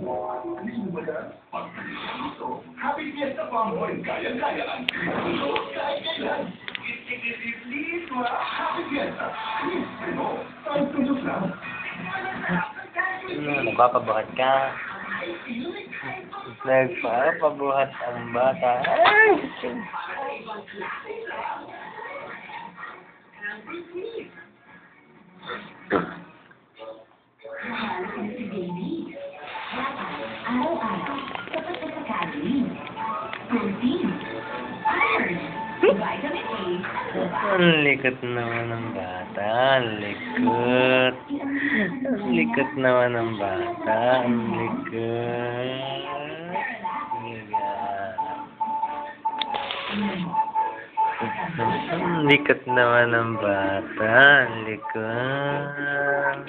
Alis mo ba yan? Pag-gusto, happy fiesta pa mo rin kaya-kaya ang gusto kahit kailan. Please, happy fiesta. Please, ano? Ang tulog lang. Nagpapabuhat ka. Nagpapabuhat ang bata. Ay! Araw-araw, sapat na sa calories, protein, iron, vitamin A, Ang likot naman ng bata. Ang likot. Ang likot naman ng bata. Ang likot. Ang likot naman ng bata. Ang likot.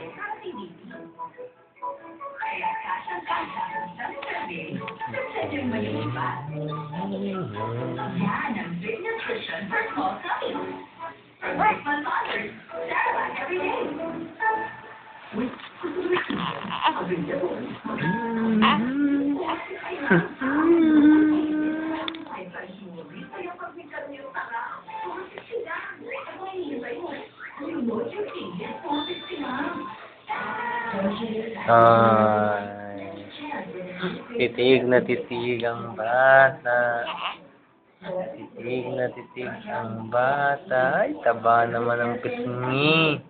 yan ang Big Nutrition for small tummies. Like my father's, Cerelac every day. Ay, titig na titig ang bata. Titig na titig ang bata. Ay, taba naman ang pisngi.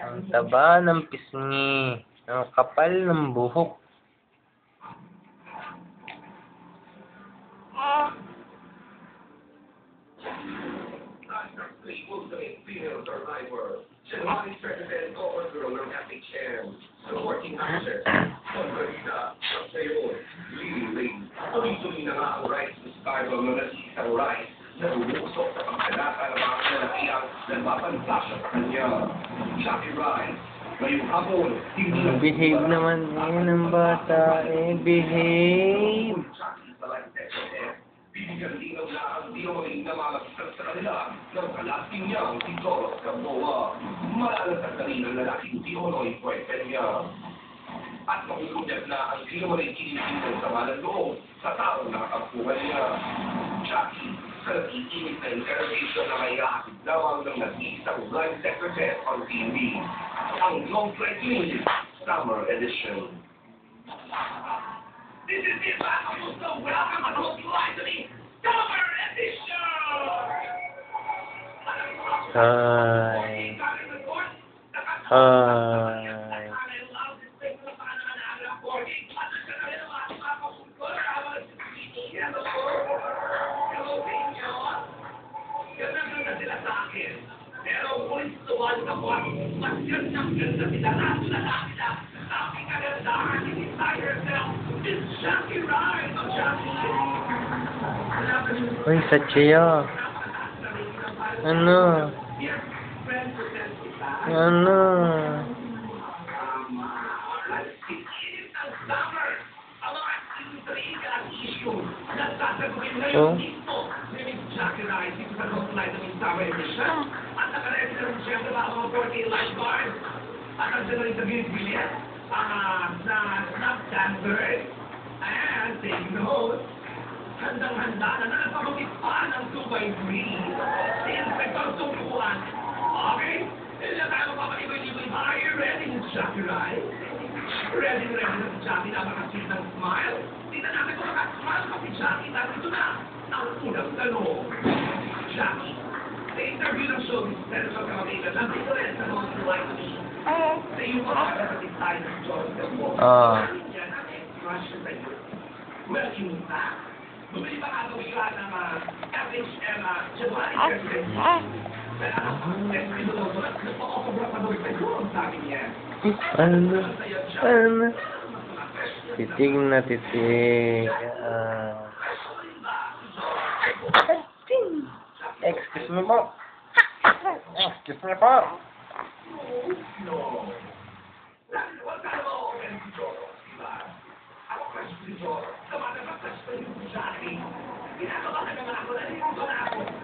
Ang taba ng pisngi. Ang kapal ng buhok. Working answer. Pagbalita, sayo, liling, tuloy-tuloy na nga ang rights to Skyro na nasisang rights na umusok sa pagkalata ng mga kalakiang nagpapantasya sa kanya. Jackie Rice, ngayong hapon, hindi na... Behave naman yun ang bata. Behave. Bibigyan linaw na ang di naman namamagitan sa kanila ng kalaking niyang si Doros Gamboa. Malalasag na rin ang lalaking si Onoy Puerpeña. At makulunod na ang di naman ay kinikinan sa malang loob sa taong nakakampuhan niya. Jackie, sa nag-iinit na interrogation na may hahatid lamang ng nag-iisang blind secretary on TV. Ang Long 20 Minutes Summer Edition. This is it, so welcome and hope you like the Summer Edition! Hi. Hi. Pero kung tuwal ka po, mas ganda sila na aking kagandahan, inside yourself, it's Jackie Rice of Jackie. Uy, Satya. Ano? Ano? Oh? Jackie Rice, ito sa Coastline ng Summer Edition. At nakaredy na rin siya ng mga 14 lifeguards. At ang siya na rin sa Bilya, na Snapchat-bird. And take note, handang-handa na nagpapagit pa ng 2x3. Si Inspector Tungkuan. Okay? Hindi na tayo magpapaligoy-ligoy. Are you ready, Jackie Rice? Ready na si Jackie na makasweet ng smile? Tingnan natin kung makasmile ka si Jackie. Dahil ito na ang unang tanong. Jackie, sa interview ng showbiz, pero sa kamagitan, nandito rin sa mga like to me. Sa iyong pagkakasasitay ng Diyos ng mo. Yan ang expression sa iyo. Welcome back. Bumili pa nga gawin lahat ng FHM January 30. Pero ito daw, nagpa-offer pa daw ito ang sabi niya. Ano? Titig na titig. Excuse me po. Excuse me po. No. Huwag ka naman open si Joro, diba? Ako kasi si Joro. Tumatapag sa spring sa akin. Ginagawa ka naman ako na rin.